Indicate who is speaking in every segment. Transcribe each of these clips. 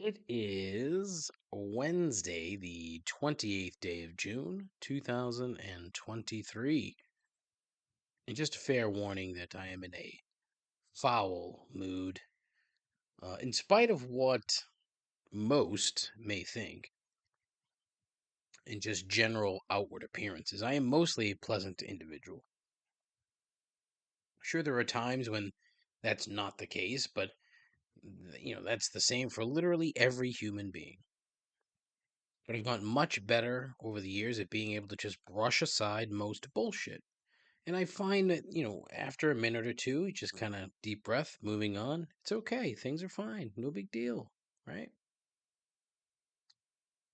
Speaker 1: It is Wednesday, the 28th day of June, 2023. And just a fair warning that I am in a foul mood. In spite of what most may think, in just general outward appearances, I am mostly a pleasant individual. Sure, there are times when that's not the case, but that's the same for literally every human being. But I've gotten much better over the years at being able to just brush aside most bullshit. And I find that, after a minute or two, you just kind of deep breath, moving on. It's okay. Things are fine. No big deal. Right?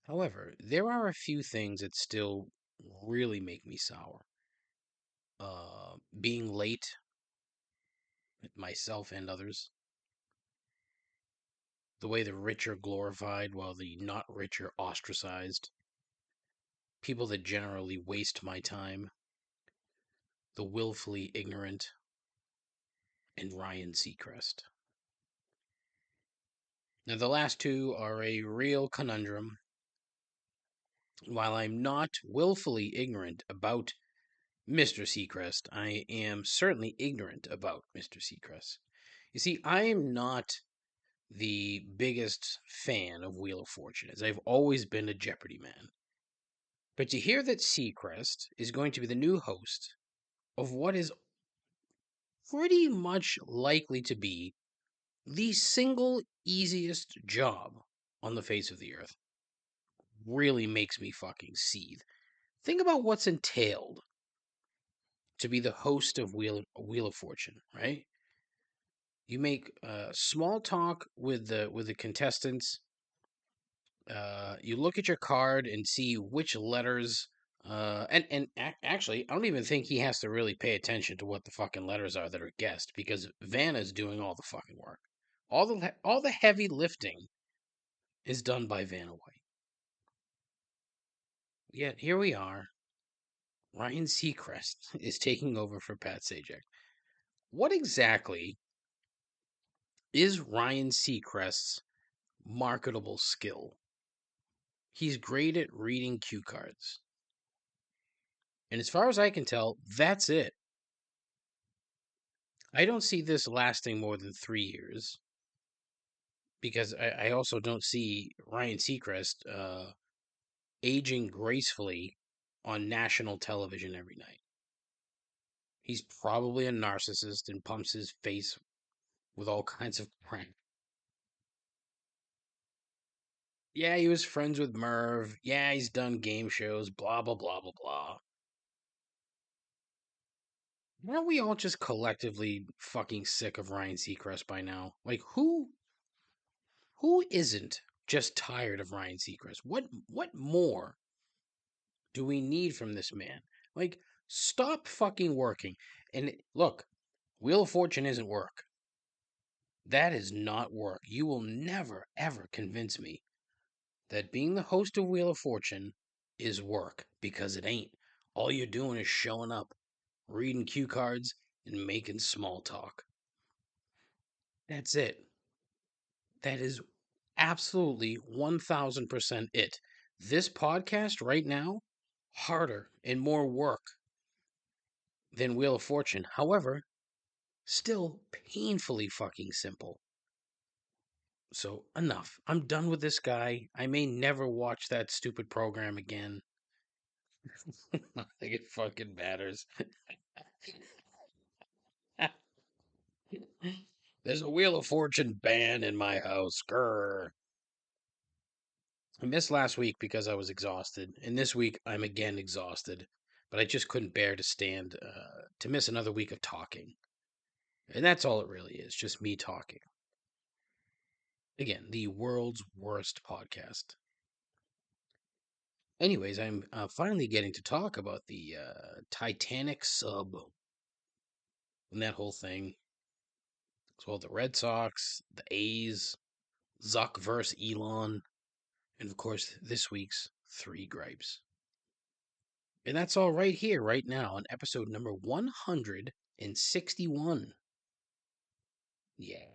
Speaker 1: However, there are a few things that still really make me sour. Being late, myself and others. The way the rich are glorified while the not rich are ostracized. People that generally waste my time. The willfully ignorant. And Ryan Seacrest. Now, the last two are a real conundrum. While I'm not willfully ignorant about Mr. Seacrest, I am certainly ignorant about Mr. Seacrest. You see, I am not the biggest fan of Wheel of Fortune, as I've always been a Jeopardy man. But to hear that Seacrest is going to be the new host of what is pretty much likely to be the single easiest job on the face of the earth really makes me fucking seethe. Think about what's entailed to be the host of Wheel of Fortune, right? You make small talk with the contestants. You look at your card and see which letters. Actually, I don't even think he has to really pay attention to what the fucking letters are that are guessed because Vanna's doing all the fucking work. All the heavy lifting is done by Vanna White. Yet here we are. Ryan Seacrest is taking over for Pat Sajak. What exactly is Ryan Seacrest's marketable skill? He's great at reading cue cards. And as far as I can tell, that's it. I don't see this lasting more than 3 years because I also don't see Ryan Seacrest aging gracefully on national television every night. He's probably a narcissist and pumps his face with all kinds of crap. Yeah, he was friends with Merv. Yeah, he's done game shows, blah, blah, blah, blah, blah. Aren't we all just collectively fucking sick of Ryan Seacrest by now? Like, who isn't just tired of Ryan Seacrest? What more do we need from this man? Like, stop fucking working. And look, Wheel of Fortune isn't work. That is not work. You will never, ever convince me that being the host of Wheel of Fortune is work, because it ain't. All you're doing is showing up, reading cue cards, and making small talk. That's it. That is absolutely 1000% it. This podcast right now, harder and more work than Wheel of Fortune. However, still painfully fucking simple. So, enough. I'm done with this guy. I may never watch that stupid program again. I think it fucking matters. There's a Wheel of Fortune ban in my house. Grr. I missed last week because I was exhausted, and this week I'm again exhausted. But I just couldn't bear to stand to miss another week of talking, and that's all it really is, just me talking. Again, the world's worst podcast. Anyways, I'm finally getting to talk about the Titanic sub and that whole thing. As well, the Red Sox, the A's, Zuck versus Elon, and of course, this week's three gripes. And that's all right here, right now, on episode number 161. Yeah.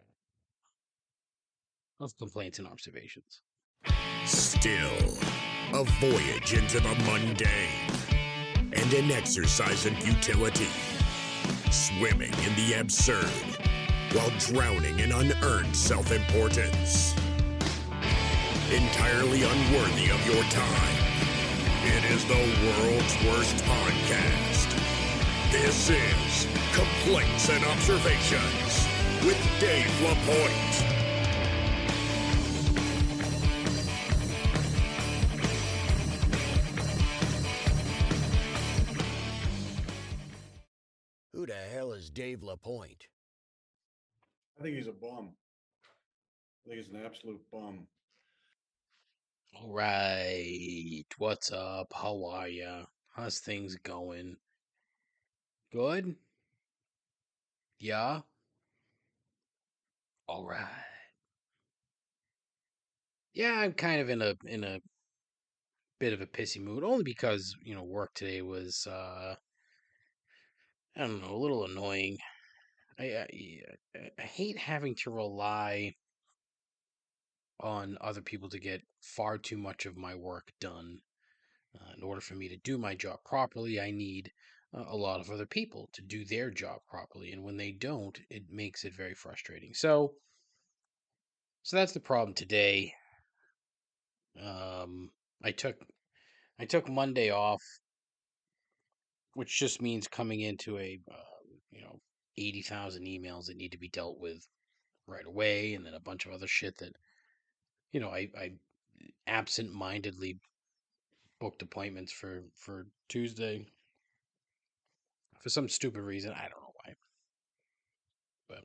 Speaker 1: of complaints and observations.
Speaker 2: Still, a voyage into the mundane and an exercise in futility. Swimming in the absurd while drowning in unearned self-importance. Entirely unworthy of your time. It is the world's worst podcast. This is Complaints and Observations with Dave LaPointe. Who the hell is Dave LaPointe?
Speaker 3: I think he's a bum. I think he's an absolute bum.
Speaker 1: All right. What's up? How are ya? How's things going? Good? Yeah? All right. Yeah, I'm kind of in a bit of a pissy mood, only because, work today was I don't know, a little annoying. I hate having to rely on other people to get far too much of my work done. In order for me to do my job properly, I need a lot of other people to do their job properly, and when they don't, it makes it very frustrating. So that's the problem today. I took Monday off, which just means coming into a 80,000 emails that need to be dealt with right away, and then a bunch of other shit that I absent-mindedly booked appointments for Tuesday for some stupid reason. I don't know why,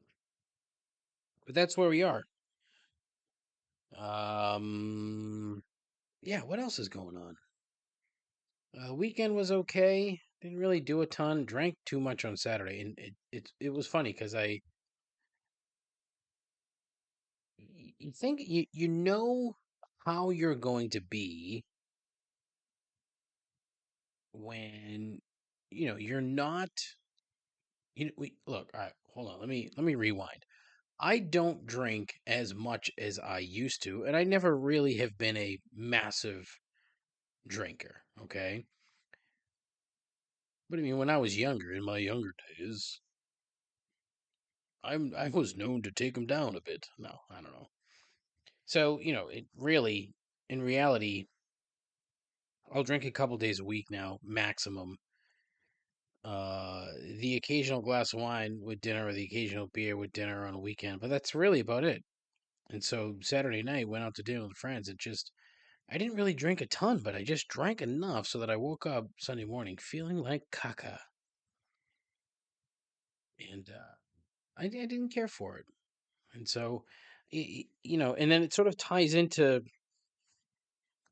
Speaker 1: but that's where we are. Yeah. What else is going on? Weekend was okay. Didn't really do a ton. Drank too much on Saturday, and it was funny because you think you know how you're going to be when you're not. Look. All right, hold on. Let me rewind. I don't drink as much as I used to, and I never really have been a massive drinker. Okay, but I mean, when I was younger, in my younger days, I was known to take them down a bit. No, I don't know. So it really, in reality, I'll drink a couple days a week now, maximum. The occasional glass of wine with dinner, or the occasional beer with dinner on a weekend, but that's really about it. And so Saturday night, went out to dinner with friends. I didn't really drink a ton, but I just drank enough so that I woke up Sunday morning feeling like caca, and I didn't care for it. And so, and then it sort of ties into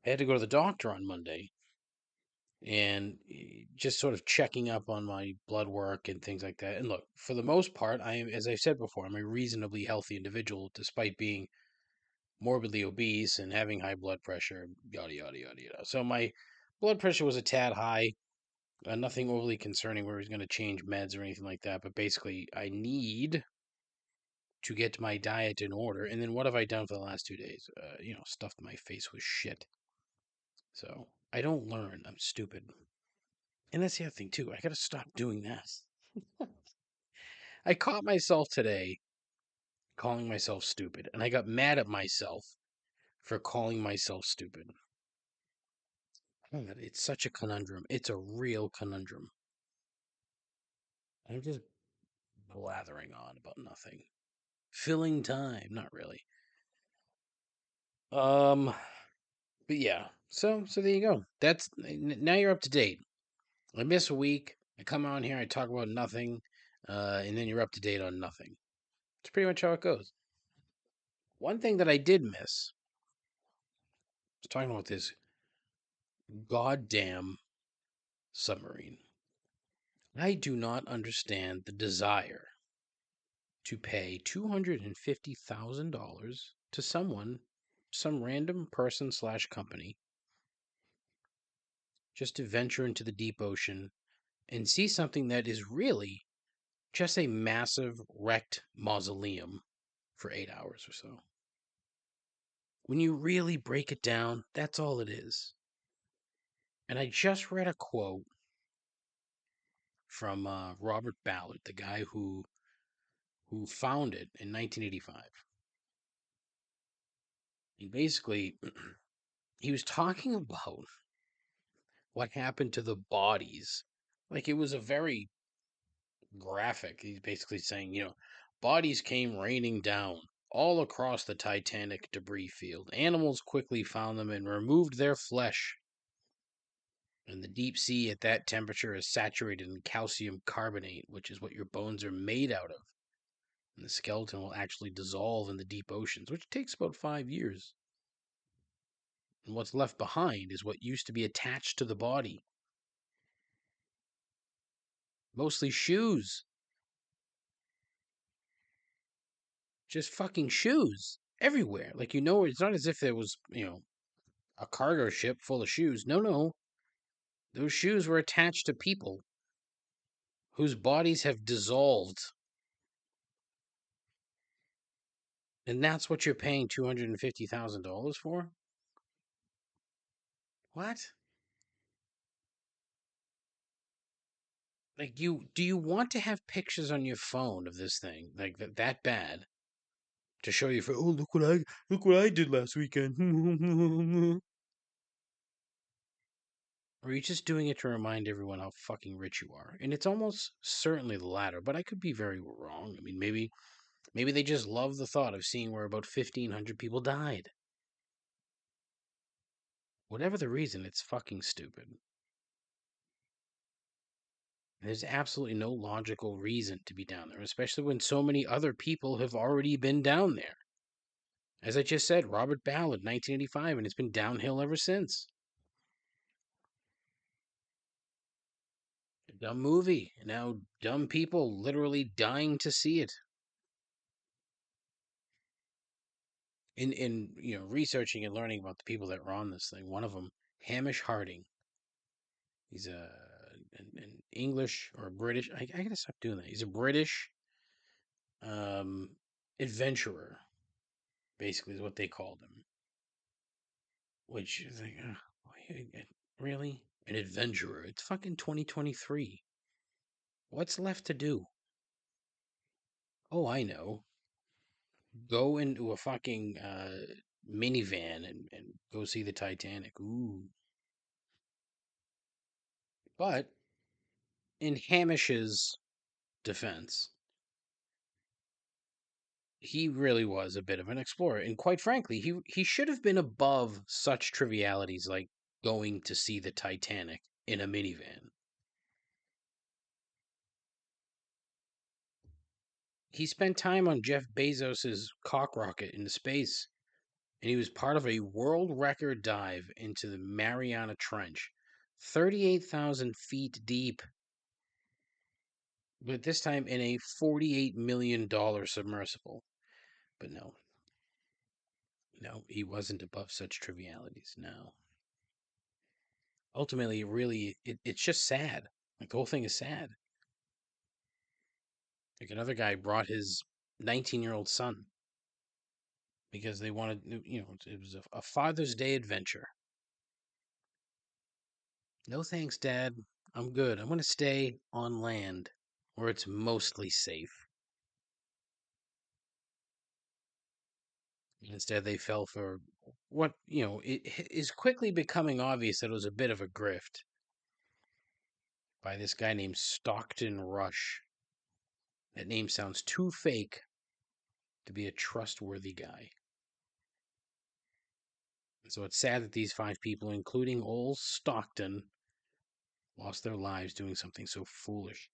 Speaker 1: I had to go to the doctor on Monday and just sort of checking up on my blood work and things like that. And look, for the most part, I am, as I've said before, I'm a reasonably healthy individual despite being morbidly obese and having high blood pressure, yada, yada, yada, yada. So my blood pressure was a tad high, nothing overly concerning where he's going to change meds or anything like that. But basically, I need to get my diet in order. And then what have I done for the last 2 days? Stuffed my face with shit. So I don't learn. I'm stupid. And that's the other thing, too. I got to stop doing that. I caught myself today calling myself stupid, and I got mad at myself for calling myself stupid. It's such a conundrum. It's a real conundrum. I'm just blathering on about nothing. Filling time, not really. But yeah. So there you go. That's now you're up to date. I miss a week. I come on here, I talk about nothing, and then you're up to date on nothing. It's pretty much how it goes. One thing that I did miss was talking about this goddamn submarine. I do not understand the desire to pay $250,000 to someone, some random person / company, just to venture into the deep ocean and see something that is really just a massive wrecked mausoleum for 8 hours or so. when you really break it down, that's all it is. And I just read a quote from Robert Ballard, the guy who found it in 1985. And basically, he was talking about what happened to the bodies. Like, it was a very graphic. He's basically saying, bodies came raining down all across the Titanic debris field. Animals quickly found them and removed their flesh. And the deep sea at that temperature is saturated in calcium carbonate, which is what your bones are made out of. And the skeleton will actually dissolve in the deep oceans, which takes about 5 years. And what's left behind is what used to be attached to the body. Mostly shoes. Just fucking shoes everywhere. Like, it's not as if there was, a cargo ship full of shoes. No, no. Those shoes were attached to people whose bodies have dissolved. And that's what you're paying $250,000 for? What? Like, do you want to have pictures on your phone of this thing like that bad to show you for, oh, look what I did last weekend? Or are you just doing it to remind everyone how fucking rich you are? And it's almost certainly the latter, but I could be very wrong. I mean, maybe they just love the thought of seeing where about 1,500 people died. Whatever the reason, it's fucking stupid. There's absolutely no logical reason to be down there, especially when so many other people have already been down there. As I just said, Robert Ballard, 1985, and it's been downhill ever since. A dumb movie. Now, dumb people literally dying to see it. In researching and learning about the people that were on this thing, one of them, Hamish Harding. He's an English or a British. I gotta stop doing that. He's a British adventurer, basically, is what they called him. Which is like, really? An adventurer? It's fucking 2023. What's left to do? Oh, I know. Go into a fucking minivan and go see the Titanic. Ooh. But in Hamish's defense, he really was a bit of an explorer. And quite frankly, he should have been above such trivialities like going to see the Titanic in a minivan. He spent time on Jeff Bezos's cock rocket into space, and he was part of a world record dive into the Mariana Trench, 38,000 feet deep, but this time in a $48 million submersible. But no, he wasn't above such trivialities. No. Ultimately, really, it's just sad. Like, the whole thing is sad. Like, another guy brought his 19-year-old son because they wanted, it was a Father's Day adventure. No thanks, Dad. I'm good. I'm going to stay on land where it's mostly safe. Instead, they fell for what, it is quickly becoming obvious that it was a bit of a grift by this guy named Stockton Rush. That name sounds too fake to be a trustworthy guy. So it's sad that these 5 people, including old Stockton, lost their lives doing something so foolish.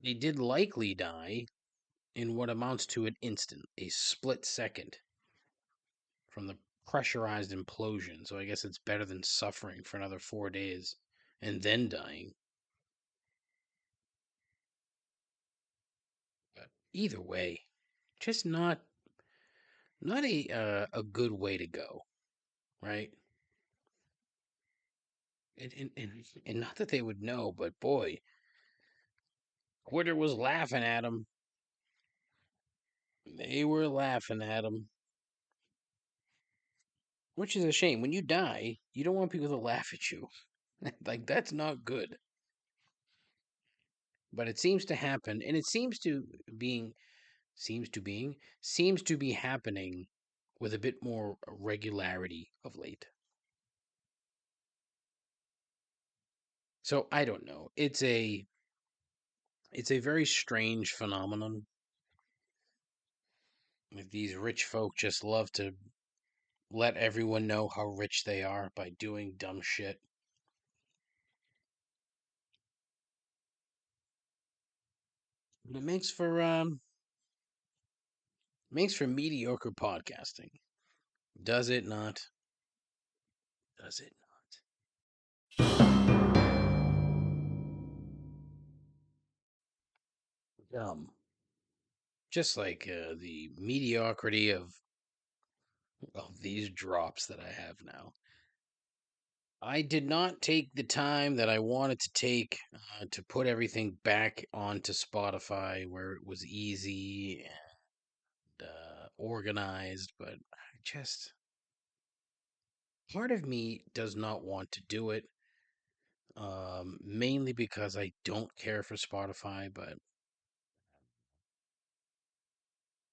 Speaker 1: They did likely die in what amounts to an instant, a split second, from the pressurized implosion. So I guess it's better than suffering for another 4 days and then dying. But either way, just not a good way to go, right? And not that they would know, but boy, Twitter was laughing at him. They were laughing at him, which is a shame. When you die, you don't want people to laugh at you. Like, that's not good. But it seems to happen, and it seems to be happening with a bit more regularity of late. So I don't know. It's a very strange phenomenon. Like, these rich folk just love to let everyone know how rich they are by doing dumb shit. But it makes for mediocre podcasting. Does it not? Does it not? Dumb. Just like the mediocrity of these drops that I have now. I did not take the time that I wanted to take to put everything back onto Spotify where it was easy and organized, but I just part of me does not want to do it. Mainly because I don't care for Spotify, but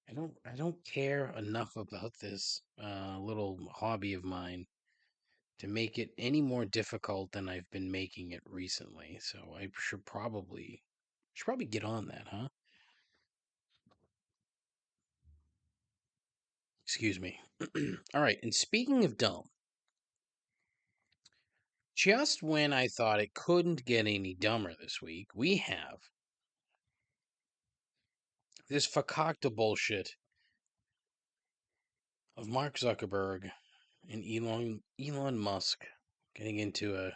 Speaker 1: I don't care enough about this little hobby of mine to make it any more difficult than I've been making it recently. So I should probably get on that, huh? Excuse me. All right, and speaking of dumb, just when I thought it couldn't get any dumber this week, we have this fakakta bullshit of Mark Zuckerberg and Elon Musk getting into a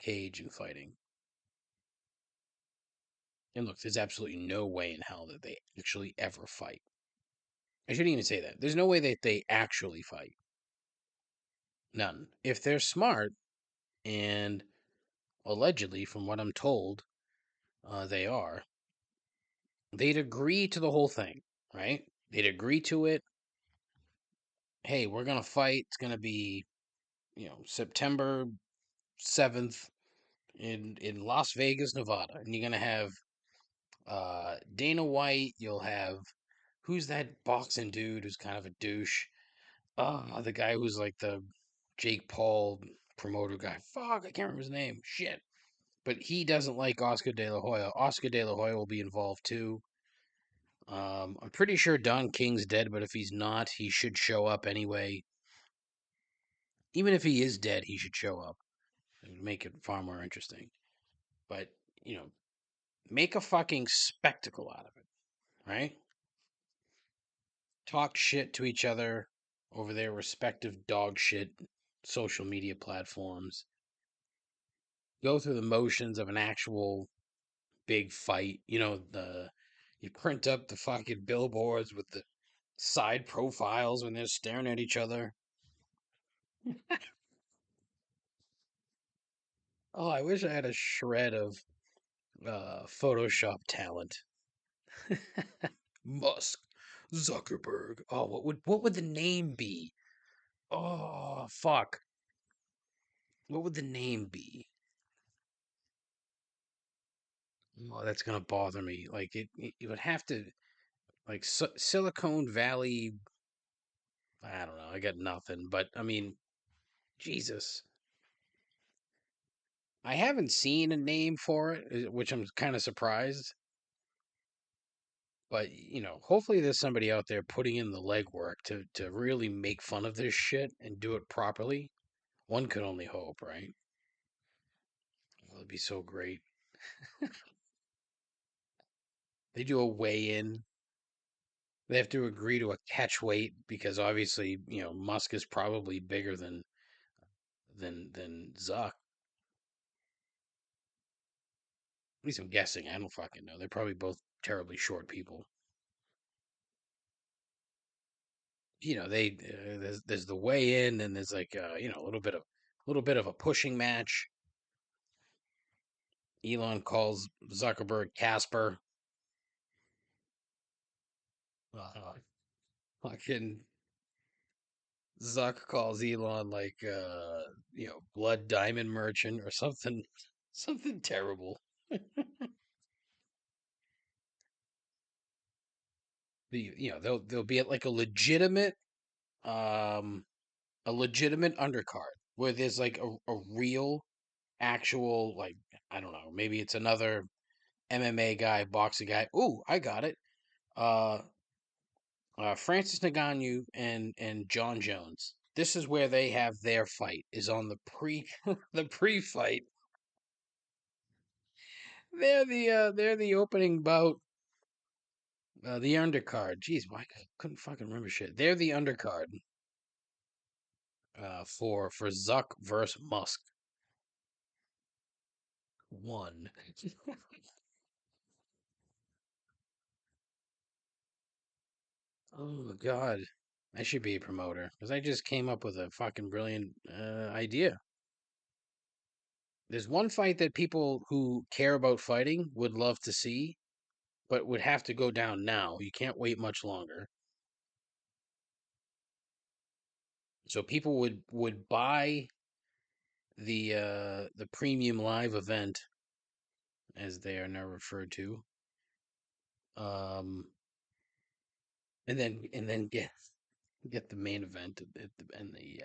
Speaker 1: cage and fighting. And look, there's absolutely no way in hell that they actually ever fight. I shouldn't even say that. There's no way that they actually fight. None. If they're smart, and allegedly, from what I'm told, they are, they'd agree to the whole thing, right? They'd agree to it. Hey, we're going to fight. It's going to be, September 7th in Las Vegas, Nevada. And you're going to have Dana White. You'll have, who's that boxing dude who's kind of a douche? The guy who's like the Jake Paul promoter guy. Fuck, I can't remember his name. Shit. But he doesn't like Oscar De La Hoya. Oscar De La Hoya will be involved too. I'm pretty sure Don King's dead, but if he's not, he should show up anyway. Even if he is dead, he should show up. It would make it far more interesting. But, make a fucking spectacle out of it, right? Talk shit to each other over their respective dog shit social media platforms. Go through the motions of an actual big fight. You print up the fucking billboards with the side profiles when they're staring at each other. Oh, I wish I had a shred of Photoshop talent. Musk, Zuckerberg. Oh, what would the name be? Oh, fuck. What would the name be? Oh, that's gonna bother me. Like it would have to like Silicon Valley. I don't know. I got nothing. But I mean, Jesus. I haven't seen a name for it, which I'm kind of surprised. But, hopefully there's somebody out there putting in the legwork to really make fun of this shit and do it properly. One could only hope, right? Well, it'd be so great. They do a weigh in. They have to agree to a catch weight because obviously, Musk is probably bigger than Zuck. At least I'm guessing. I don't fucking know. They're probably both terribly short people. There's the weigh in, and there's like a little bit of a pushing match. Elon calls Zuckerberg Casper. Fucking Zuck calls Elon like blood diamond merchant or something something terrible. They'll be at like um a legitimate undercard where there's like a real actual like I don't know, maybe it's another MMA guy, boxing guy. Ooh, I got it. Uh Francis Ngannou and John Jones. This is where they have their fight. Is on the the pre-fight. They're the opening bout. The undercard. Jeez, why couldn't fucking remember shit. They're the undercard. For Zuck versus Musk. One. Oh God, I should be a promoter because I just came up with a fucking brilliant idea. There's one fight that people who care about fighting would love to see, but would have to go down now. You can't wait much longer. So people would buy the premium live event, as they are now referred to, um, and then get the main event and the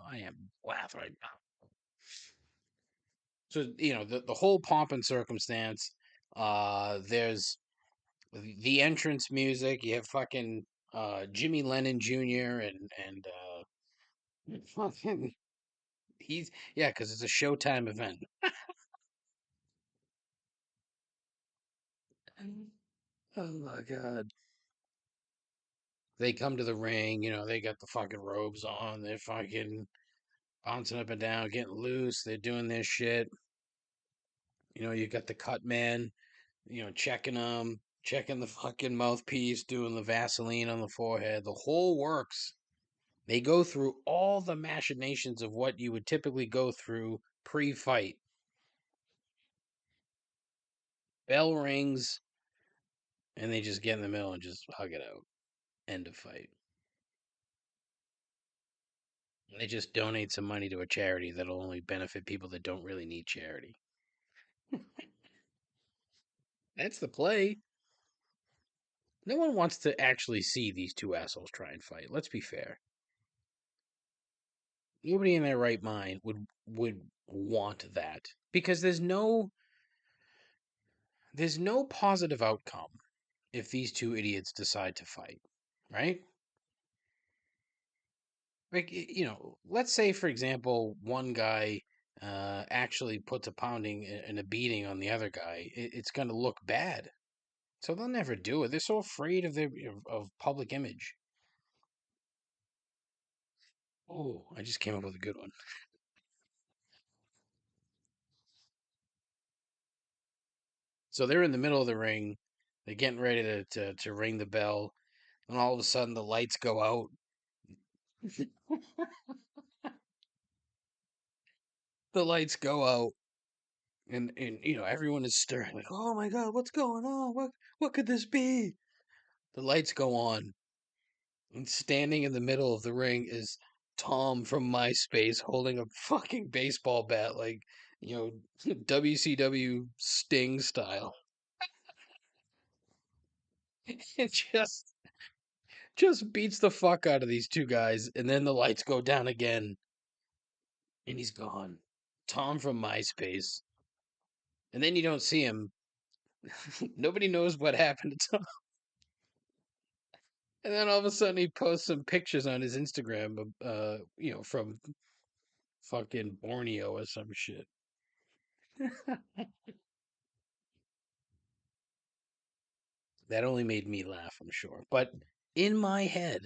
Speaker 1: I am laugh right now. So the whole pomp and circumstance. There's the entrance music. You have fucking Jimmy Lennon Jr. and fucking he's yeah, because it's a Showtime event. Oh my God. They come to the ring, they got the fucking robes on, they're fucking bouncing up and down, getting loose, they're doing their shit. You got the cut man, checking them, checking the fucking mouthpiece, doing the Vaseline on the forehead, the whole works. They go through all the machinations of what you would typically go through pre-fight. Bell rings, and they just get in the middle and just hug it out. End of fight. They just donate some money to a charity that'll only benefit people that don't really need charity. That's the play. No one wants to actually see these two assholes try and fight. Let's be fair. Nobody in their right mind would want that because there's no positive outcome if these two idiots decide to fight, right? Like let's say for example, one guy actually puts a pounding and a beating on the other guy. It's going to look bad, so they'll never do it. They're so afraid of public image. Oh, I just came up with a good one. So they're in the middle of the ring. They're getting ready to ring the bell, and all of a sudden the lights go out. The lights go out, and everyone is stirring like, oh my God, what's going on? What could this be? The lights go on, and standing in the middle of the ring is Tom from MySpace holding a fucking baseball bat, like WCW Sting style. It just beats the fuck out of these two guys, and then the lights go down again, and he's gone. Tom from MySpace, and then you don't see him. Nobody knows what happened to Tom. And then all of a sudden he posts some pictures on his Instagram of, from fucking Borneo or some shit. That only made me laugh, I'm sure. But in my head,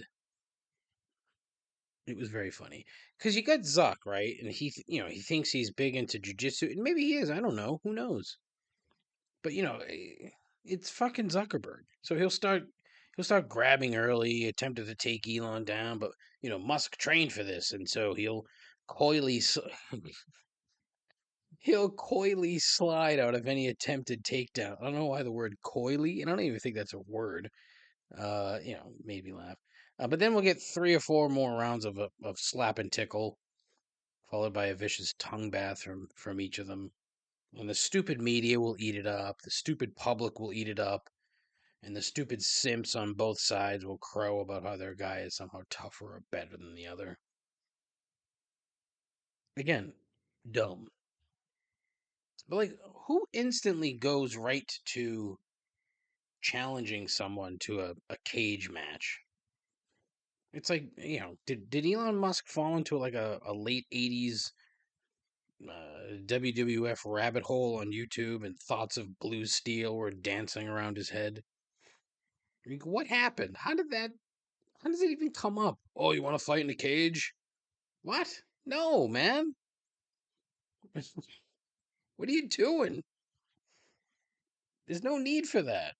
Speaker 1: it was very funny because you got Zuck, right? And he thinks he's big into jujitsu, and maybe he is. I don't know. Who knows? But it's fucking Zuckerberg. So he'll start grabbing early, attempted to take Elon down, but Musk trained for this, and so coyly he'll coyly slide out of any attempted takedown. I don't know why the word coyly. I don't even think that's a word. Made me laugh. But then we'll get 3 or 4 more rounds of slap and tickle, followed by a vicious tongue bath from each of them. And the stupid media will eat it up. The stupid public will eat it up. And the stupid simps on both sides will crow about how their guy is somehow tougher or better than the other. Again, dumb. But like, who instantly goes right to challenging someone to a cage match? It's like, did Elon Musk fall into like a late 80s WWF rabbit hole on YouTube and thoughts of blue steel were dancing around his head? Like, what happened? How does it even come up? Oh, you want to fight in a cage? What? No, man. What are you doing? There's no need for that.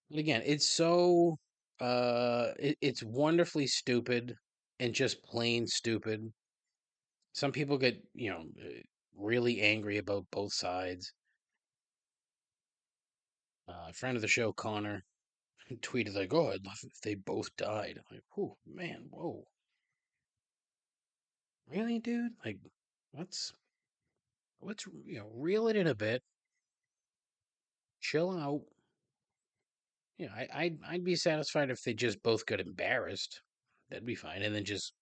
Speaker 1: And again, it's so it's wonderfully stupid and just plain stupid. Some people get, really angry about both sides. A friend of the show, Connor, tweeted like, "Oh, I'd love if they both died." I'm like, "Whoa, man, whoa, really, dude? Like, let's reel it in a bit, chill out." I'd be satisfied if they just both got embarrassed. That'd be fine, and then just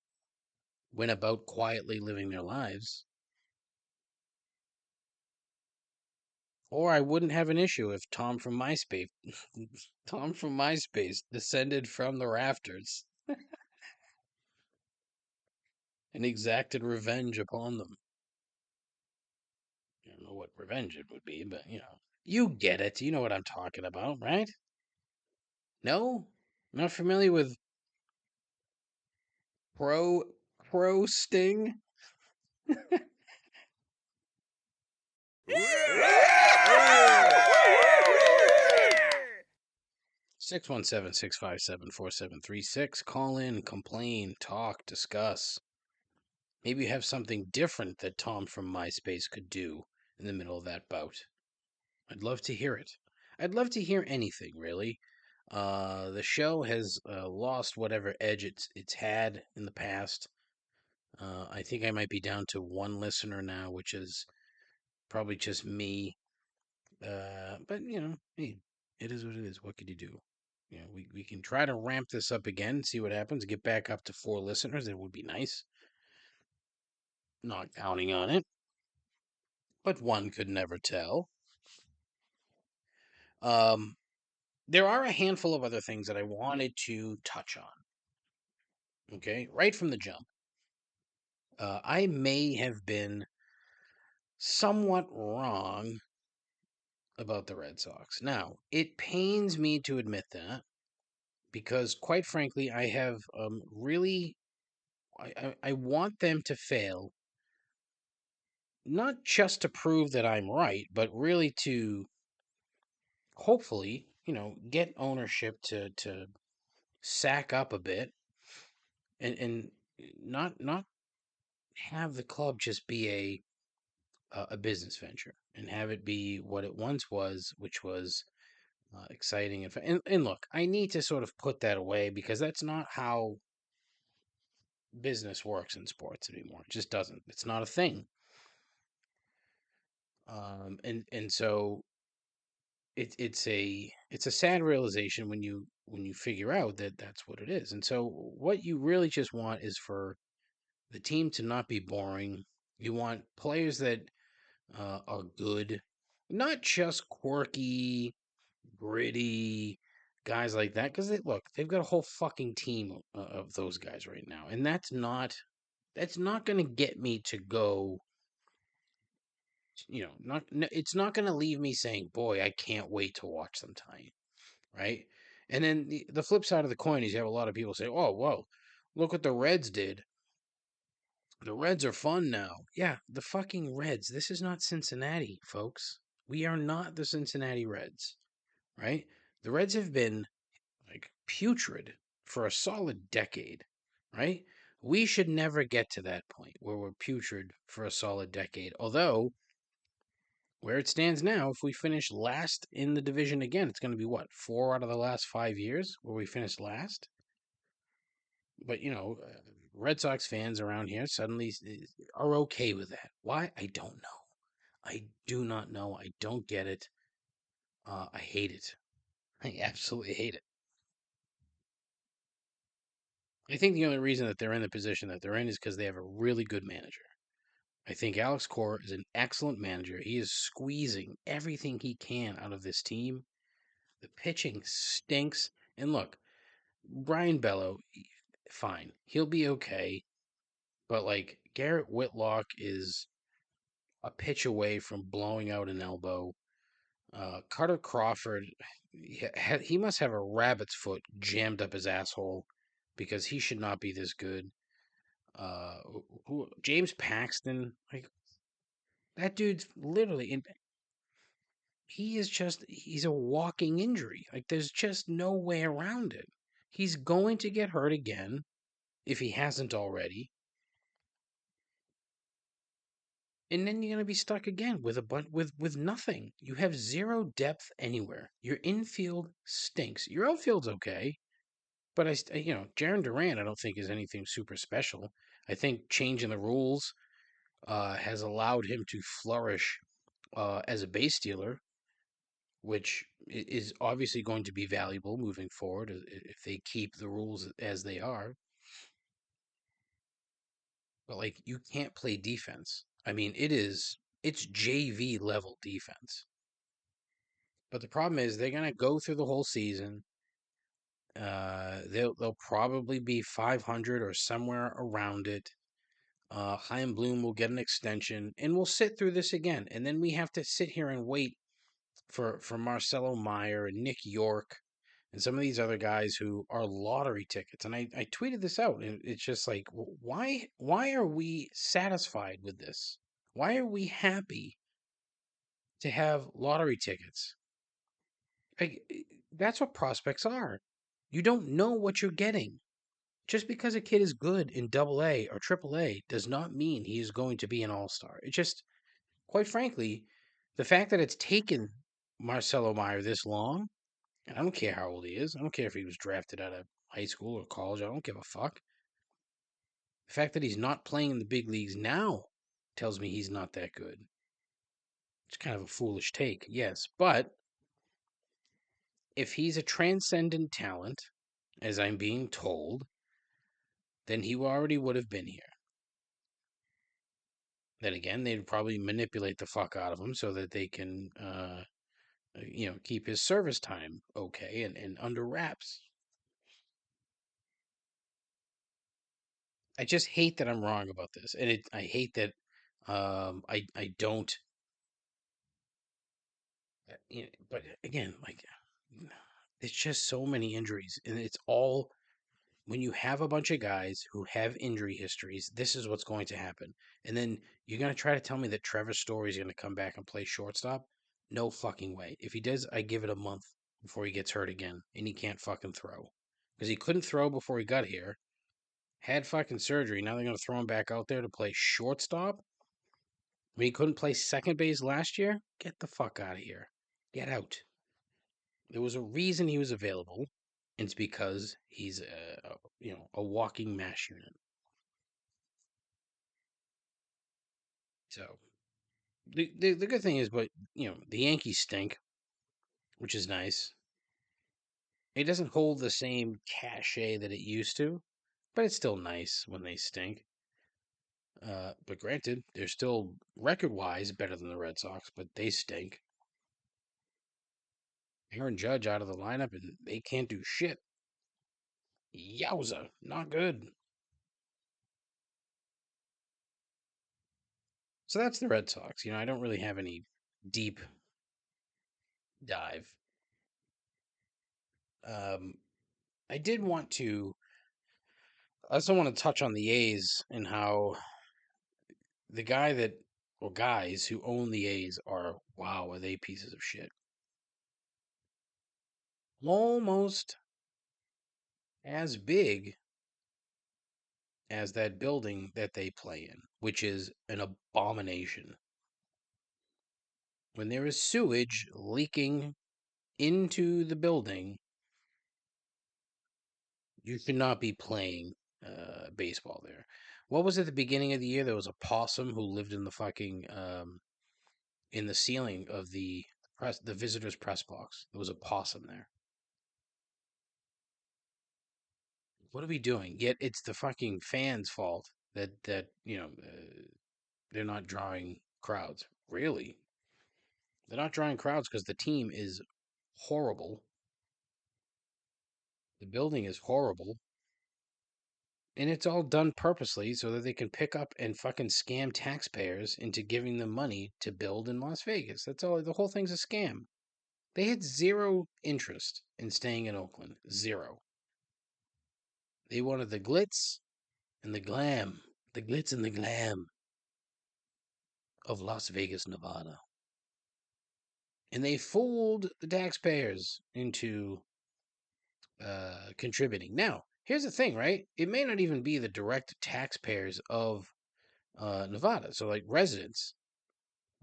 Speaker 1: went about quietly living their lives. Or I wouldn't have an issue if Tom from MySpace descended from the rafters and exacted revenge upon them. I don't know what revenge it would be, but you get it. You know what I'm talking about, right? No, not familiar with pro Sting. 617-657-4736. Call in, complain, talk, discuss. Maybe you have something different that Tom from MySpace could do in the middle of that bout. I'd love to hear it. I'd love to hear anything, really. The show has lost whatever edge it's had in the past. I think I might be down to one listener now, which is probably just me. But hey, it is what it is. What could you do? We can try to ramp this up again, see what happens, get back up to 4 listeners. It would be nice. Not counting on it, but one could never tell. There are a handful of other things that I wanted to touch on. Okay, right from the jump. I may have been somewhat wrong about the Red Sox. Now, it pains me to admit that because, quite frankly, I have really. I want them to fail, not just to prove that I'm right, but really to hopefully, get ownership to sack up a bit and not have the club just be a business venture and have it be what it once was, which was exciting and look, I need to sort of put that away because that's not how business works in sports anymore. It just doesn't. It's not a thing. And so it's a sad realization when you figure out that that's what it is. And so what you really just want is for the team to not be boring. You want players that are good, not just quirky, gritty guys like that. Because they've got a whole fucking team of those guys right now, and that's not going to get me to go. It's not going to leave me saying, "Boy, I can't wait to watch them tonight." Right? And then the flip side of the coin is you have a lot of people say, "Oh, well, look what the Reds did. The Reds are fun now." Yeah, the fucking Reds. This is not Cincinnati, folks. We are not the Cincinnati Reds, right? The Reds have been like putrid for a solid decade, right? We should never get to that point where we're putrid for a solid decade. Although where it stands now, if we finish last in the division again, it's going to be what, 4 out of the last 5 years where we finished last? But, Red Sox fans around here suddenly are okay with that. Why? I don't know. I do not know. I don't get it. I hate it. I absolutely hate it. I think the only reason that they're in the position that they're in is because they have a really good manager. I think Alex Cora is an excellent manager. He is squeezing everything he can out of this team. The pitching stinks. And look, Brian Bello, fine. He'll be okay. But like Garrett Whitlock is a pitch away from blowing out an elbow. Carter Crawford, he must have a rabbit's foot jammed up his asshole because he should not be this good. James Paxton, like that dude's literally in. He's a walking injury. Like there's just no way around it. He's going to get hurt again if he hasn't already. And then you're going to be stuck again with with nothing. You have zero depth anywhere. Your infield stinks. Your outfield's okay, but Jaron Duran I don't think is anything super special. I think changing the rules has allowed him to flourish as a base stealer, which is obviously going to be valuable moving forward if they keep the rules as they are. But like you can't play defense. I mean, it's JV level defense. But the problem is they're gonna go through the whole season. They'll probably be 500 or somewhere around it. Chaim Bloom will get an extension, and we'll sit through this again. And then we have to sit here and wait for Marcelo Meyer and Nick York and some of these other guys who are lottery tickets. And I tweeted this out, and it's just like, why are we satisfied with this? Why are we happy to have lottery tickets? Like, that's what prospects are. You don't know what you're getting. Just because a kid is good in double A or triple A does not mean he is going to be an all-star. It just, quite frankly, the fact that it's taken Marcelo Meyer this long, and I don't care how old he is. I don't care if he was drafted out of high school or college. I don't give a fuck. The fact that he's not playing in the big leagues now tells me he's not that good. It's kind of a foolish take, yes. But if he's a transcendent talent, as I'm being told, then he already would have been here. Then again, they'd probably manipulate the fuck out of him so that they can, keep his service time okay and under wraps. I just hate that I'm wrong about this, and I hate that I don't. But again, like it's just so many injuries, and it's all when you have a bunch of guys who have injury histories. This is what's going to happen, and then you're gonna try to tell me that Trevor Story is gonna come back and play shortstop? No fucking way. If he does, I give it a month before he gets hurt again, and he can't fucking throw because he couldn't throw before he got here. Had fucking surgery. Now they're gonna throw him back out there to play shortstop. I mean, he couldn't play second base last year. Get the fuck out of here. Get out. There was a reason he was available, and it's because he's a walking mash unit. So the good thing is, but the Yankees stink, which is nice. It doesn't hold the same cachet that it used to, but it's still nice when they stink. But granted, they're still record-wise better than the Red Sox, but they stink. Aaron Judge out of the lineup, and they can't do shit. Yowza, not good. So that's the Red Sox. I don't really have any deep dive. Um, I did want to. I also want to touch on the A's and how the guys who own the A's are they pieces of shit. Almost as big as that building that they play in, which is an abomination. when there is sewage leaking into the building, you should not be playing baseball there. What was at the beginning of the year? There was a possum who lived in the fucking in the ceiling of the visitors press box. There was a possum there. What are we doing? Yet it's the fucking fans' fault that they're not drawing crowds. Really, they're not drawing crowds because the team is horrible. The building is horrible. And it's all done purposely so that they can pick up and fucking scam taxpayers into giving them money to build in Las Vegas. That's all. The whole thing's a scam. They had zero interest in staying in Oakland. Zero. They wanted the glitz and the glam. The glitz and the glam of Las Vegas, Nevada. And they fooled the taxpayers into contributing. Now, here's the thing, right? It may not even be the direct taxpayers of Nevada. So, like residents,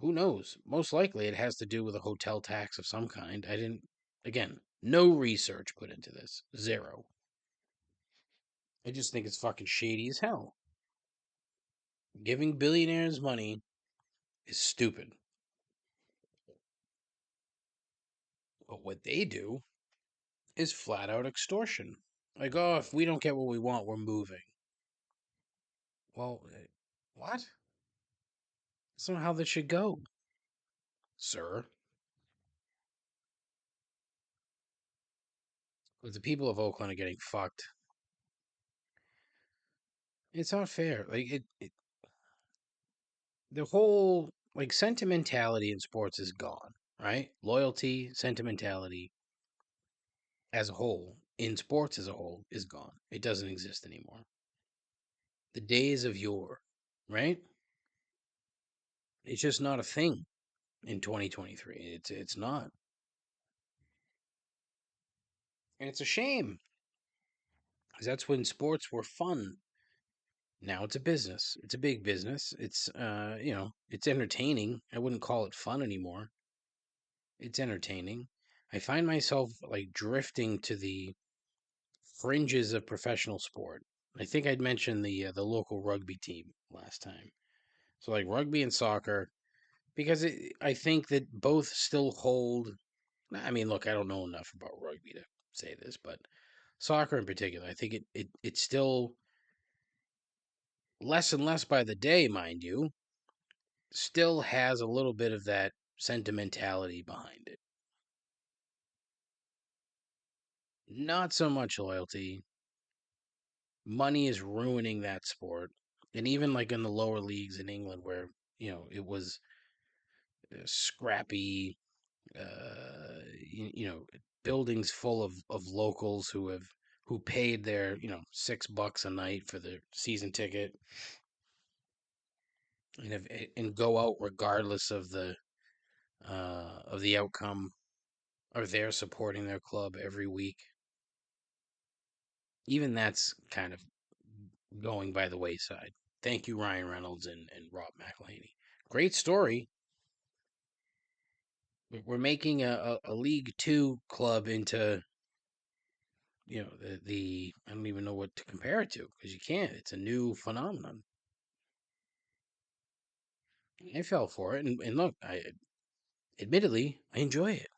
Speaker 1: who knows? Most likely it has to do with a hotel tax of some kind. Again, no research put into this. Zero. I just think it's fucking shady as hell. Giving billionaires money is stupid. But what they do is flat out extortion. Like, oh, if we don't get what we want, we're moving. Well, what? That's not how this should go, sir. But the people of Oakland are getting fucked. It's not fair. Like the whole like sentimentality in sports is gone, right? Loyalty, sentimentality as a whole, in sports as a whole, is gone. It doesn't exist anymore. The days of yore, right? It's just not a thing in 2023. It's not. And it's a shame. Because that's when sports were fun. Now it's a business. It's a big business. It's it's entertaining. I wouldn't call it fun anymore. It's entertaining. I find myself like drifting to the fringes of professional sport. I think I'd mentioned the local rugby team last time. So like rugby and soccer, because I think that both still hold. I mean, look, I don't know enough about rugby to say this, but soccer in particular, I think it's still less and less by the day, mind you, still has a little bit of that sentimentality behind it. Not so much loyalty. Money is ruining that sport. And even like in the lower leagues in England where, it was scrappy, buildings full of locals who paid their, $6 a night for the season ticket and go out regardless of the outcome, are there supporting their club every week. Even that's kind of going by the wayside. Thank you, Ryan Reynolds and Rob McElhaney. Great story. We're making a League Two club into, the I don't even know what to compare it to because you can't. It's a new phenomenon. I fell for it, and look, admittedly I enjoy it.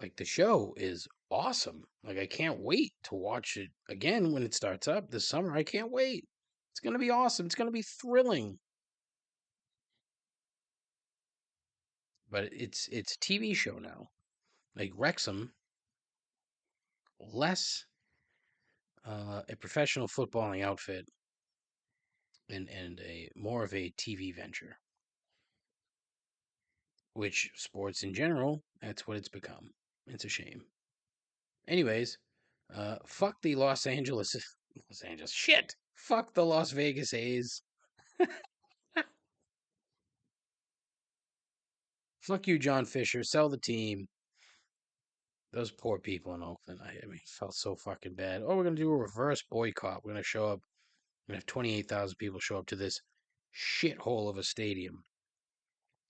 Speaker 1: Like the show is awesome. Like I can't wait to watch it again when it starts up this summer. I can't wait. It's gonna be awesome. It's gonna be thrilling. But it's a TV show now. Like Wrexham, less a professional footballing outfit and a more of a TV venture. Which sports in general, that's what it's become. It's a shame. Anyways, fuck the Los Angeles shit. Fuck the Las Vegas A's. Fuck you, John Fisher. Sell the team. Those poor people in Oakland. I mean, felt so fucking bad. Oh, we're gonna do a reverse boycott. We're gonna show up. We're gonna have 28,000 people show up to this shithole of a stadium.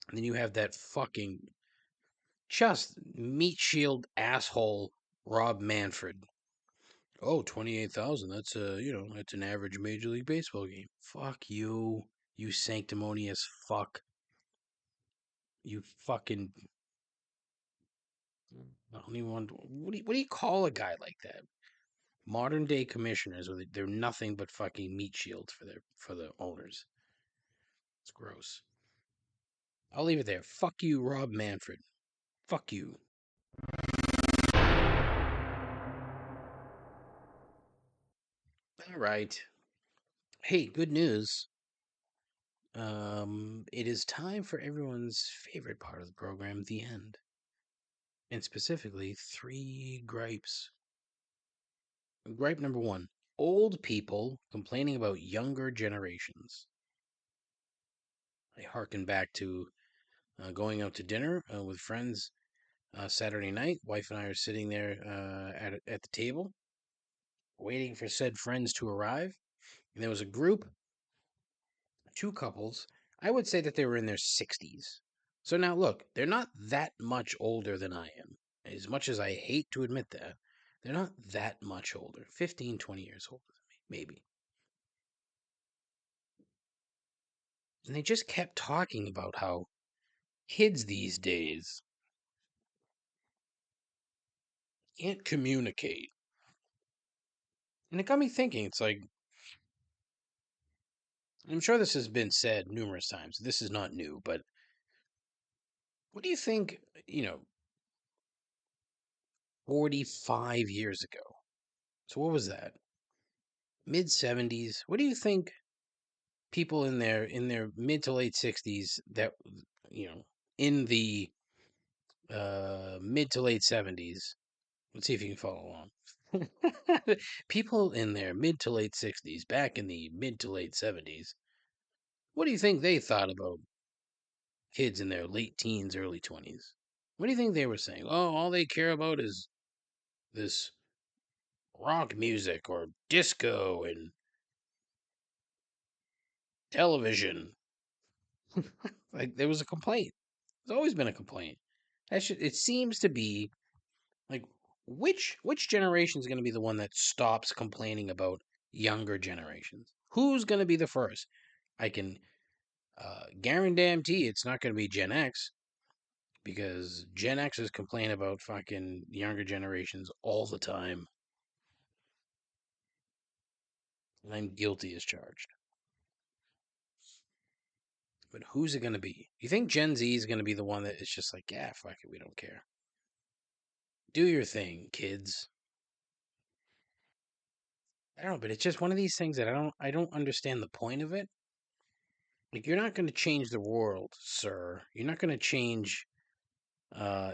Speaker 1: And then you have that fucking just meat shield asshole Rob Manfred. Oh, 28,000. That's that's an average Major League Baseball game. Fuck you, you sanctimonious fuck. You fucking. I don't even want. What do you call a guy like that? Modern day commissioners, they're nothing but fucking meat shields for the owners. It's gross. I'll leave it there. Fuck you, Rob Manfred. Fuck you. All right. Hey, good news. It is time for everyone's favorite part of the program, the end. And specifically, 3 gripes. Gripe number 1: old people complaining about younger generations. I harken back to going out to dinner with friends Saturday night. Wife and I are sitting there at the table, waiting for said friends to arrive. And there was a group, 2 couples. I would say that they were in their 60s. So now, look, they're not that much older than I am. As much as I hate to admit that, they're not that much older. 15, 20 years older than me, maybe. And they just kept talking about how kids these days can't communicate. And it got me thinking, it's like, I'm sure this has been said numerous times. This is not new, but what do you think, 45 years ago? So what was that? Mid 70s. What do you think people in their mid to late 60s that in the mid to late 70s, let's see if you can follow along. People in their mid to late 60s, back in the mid to late 70s, what do you think they thought about kids in their late teens, early 20s? What do you think they were saying? Oh, all they care about is this rock music or disco and television. Like there was a complaint. There's always been a complaint. It seems to be like which generation is going to be the one that stops complaining about younger generations? Who's going to be the first? I can guarantee it's not going to be Gen X because Gen Xers complain about fucking younger generations all the time, and I'm guilty as charged. But who's it going to be? You think Gen Z is going to be the one that is just like, yeah, fuck it, we don't care. Do your thing, kids. I don't know, but it's just one of these things that I don't understand the point of it. Like you're not going to change the world, sir. You're not going to change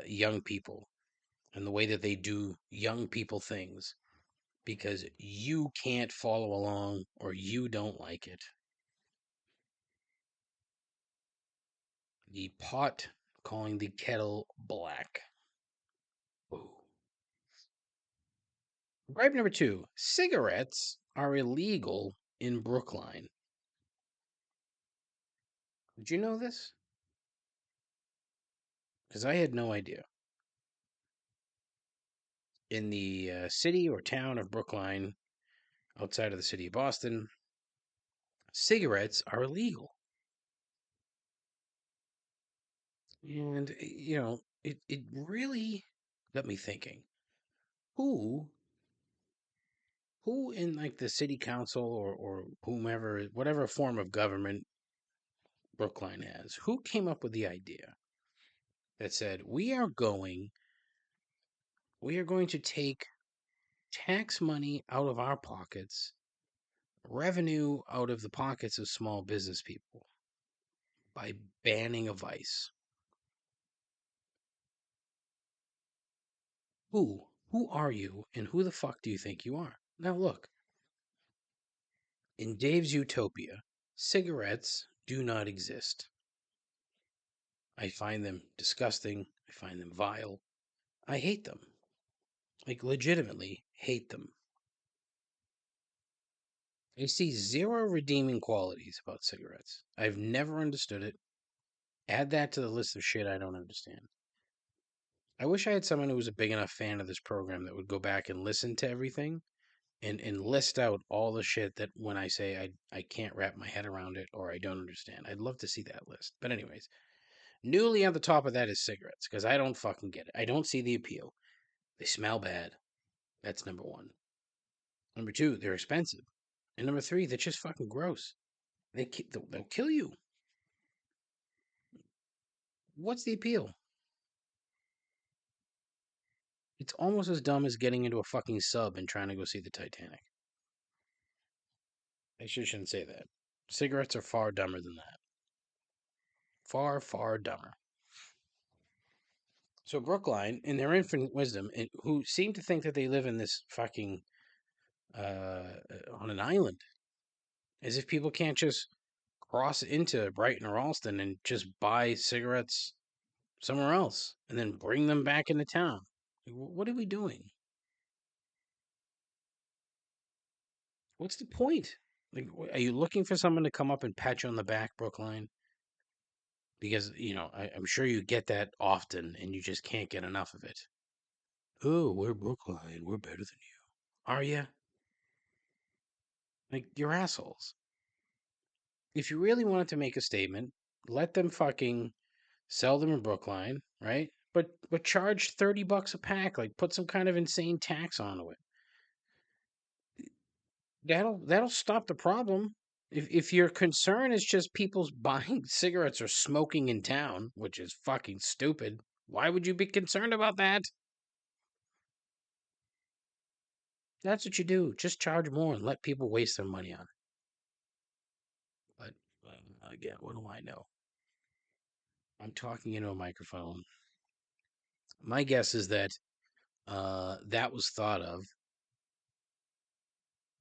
Speaker 1: young people and the way that they do young people things because you can't follow along or you don't like it. The pot calling the kettle black. Ooh. Gripe number 2: cigarettes are illegal in Brookline. Did you know this? Because I had no idea. In the city or town of Brookline, outside of the city of Boston, cigarettes are illegal. And, it really got me thinking who who in like the city council or whomever, whatever form of government Brookline has, who came up with the idea that said we are going to take tax money out of our pockets, revenue out of the pockets of small business people by banning a vice. Who are you and who the fuck do you think you are? Now look, in Dave's utopia, cigarettes do not exist. I find them disgusting. I find them vile. I hate them. Like legitimately hate them. I see zero redeeming qualities about cigarettes. I've never understood it. Add that to the list of shit I don't understand. I wish I had someone who was a big enough fan of this program that would go back and listen to everything and list out all the shit that when I say I can't wrap my head around it or I don't understand. I'd love to see that list. But anyways, newly on the top of that is cigarettes because I don't fucking get it. I don't see the appeal. They smell bad. That's number one. Number two, they're expensive. And number three, they're just fucking gross. They'll kill you. What's the appeal? It's almost as dumb as getting into a fucking sub and trying to go see the Titanic. I shouldn't say that. Cigarettes are far dumber than that. Far, far dumber. So Brookline, in their infinite wisdom, who seem to think that they live in this fucking on an island, as if people can't just cross into Brighton or Alston and just buy cigarettes somewhere else and then bring them back into town. What are we doing? What's the point? Like, are you looking for someone to come up and pat you on the back, Brookline? Because, I'm sure you get that often and you just can't get enough of it. Oh, we're Brookline. We're better than you. Are you? Like, you're assholes. If you really wanted to make a statement, let them fucking sell them in Brookline, right? But charge $30 a pack. Like, put some kind of insane tax onto it. That'll stop the problem. If your concern is just people's buying cigarettes or smoking in town, which is fucking stupid, why would you be concerned about that? That's what you do. Just charge more and let people waste their money on it. But again, what do I know? I'm talking into a microphone. My guess is that that was thought of.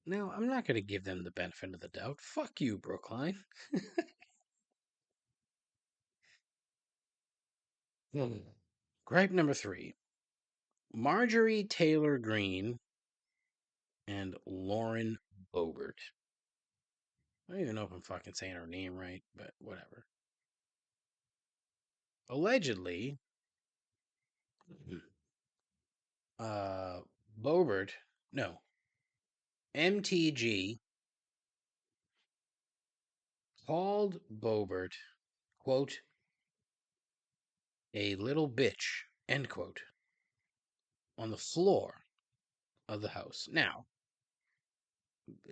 Speaker 1: No, I'm not going to give them the benefit of the doubt. Fuck you, Brookline. Gripe number 3. Marjorie Taylor Greene and Lauren Boebert. I don't even know if I'm fucking saying her name right, but whatever. Allegedly, Boebert, no, MTG called Boebert, quote, a little bitch, end quote, on the floor of the house. Now,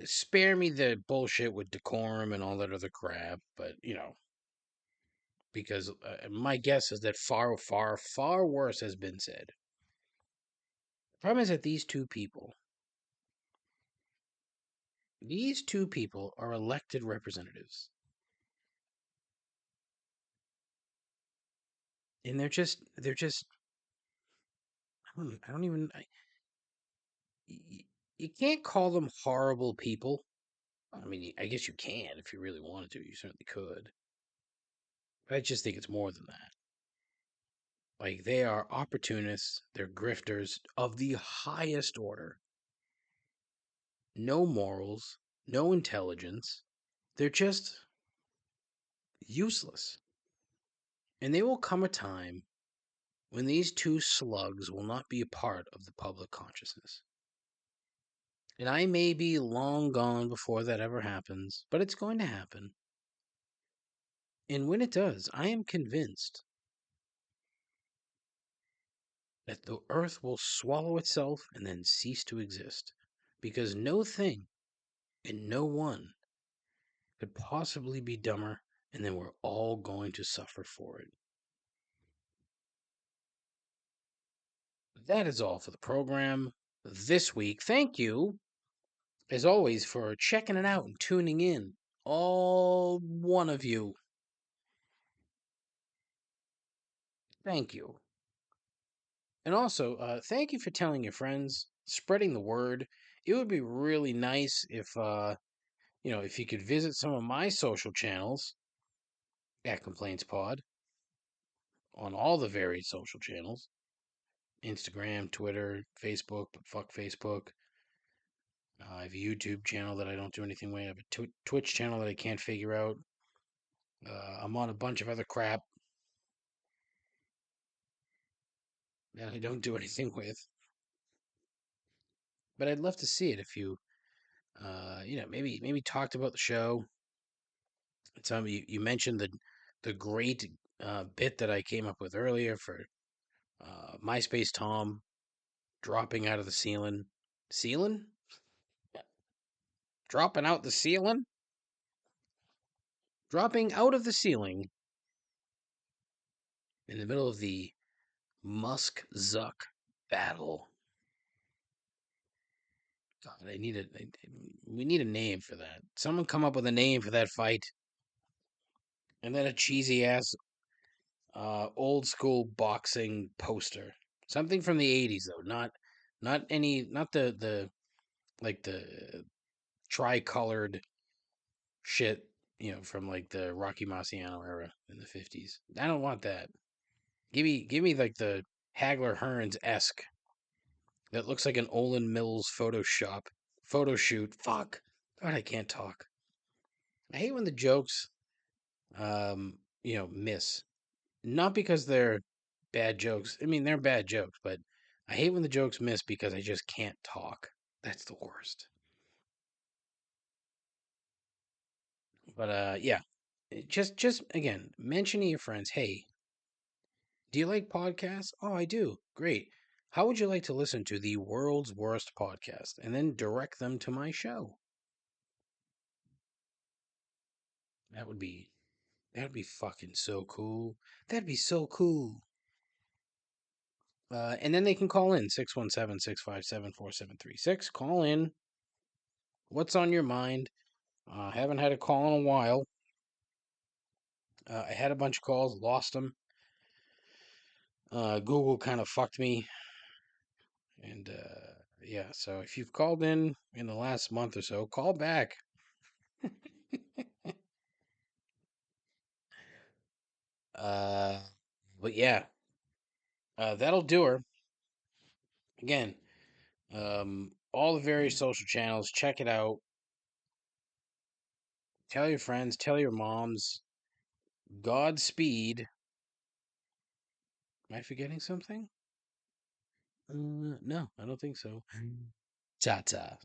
Speaker 1: spare me the bullshit with decorum and all that other crap, but, because my guess is that far, far, far worse has been said. The problem is that these two people are elected representatives. And they're just, I don't even, you can't call them horrible people. I mean, I guess you can if you really wanted to. You certainly could. But I just think it's more than that. Like, they are opportunists, they're grifters of the highest order. No morals, no intelligence. They're just useless. And there will come a time when these two slugs will not be a part of the public consciousness. And I may be long gone before that ever happens, but it's going to happen. And when it does, I am convinced that the earth will swallow itself and then cease to exist. Because no thing and no one could possibly be dumber, and then we're all going to suffer for it. That is all for the program this week. Thank you, as always, for checking it out and tuning in. All one of you. Thank you. And also, thank you for telling your friends, spreading the word. It would be really nice if you could visit some of my social channels at Complaints Pod on all the various social channels. Instagram, Twitter, Facebook, but fuck Facebook. I have a YouTube channel that I don't do anything with. I have a Twitch channel that I can't figure out. I'm on a bunch of other crap. that I don't do anything with. But I'd love to see it if you, maybe talked about the show. Some you mentioned the great bit that I came up with earlier for MySpace Tom dropping out of the ceiling. Ceiling? Dropping out the ceiling? Dropping out of the ceiling in the middle of the Musk Zuck battle. God, we need a name for that. Someone come up with a name for that fight. And then a cheesy ass old school boxing poster. Something from the 80s though, not the like the tricolored shit, from like the Rocky Marciano era in the 50s. I don't want that. Give me like the Hagler Hearns esque that looks like an Olin Mills photo shoot. Fuck. God, I can't talk. I hate when the jokes miss. Not because they're bad jokes. I mean, they're bad jokes, but I hate when the jokes miss because I just can't talk. That's the worst. But yeah. Just again, mention to your friends, hey, do you like podcasts? Oh, I do. Great. How would you like to listen to the world's worst podcast? And then direct them to my show. That would be fucking so cool. That'd be so cool. And then they can call in 617-657-4736. Call in. What's on your mind? Haven't had a call in a while. I had a bunch of calls, lost them. Google kind of fucked me. And yeah, so if you've called in the last month or so, call back. uh, but yeah, that'll do her. Again, all the various social channels, check it out. Tell your friends, tell your moms. Godspeed. Am I forgetting something? No, I don't think so. Ta ta.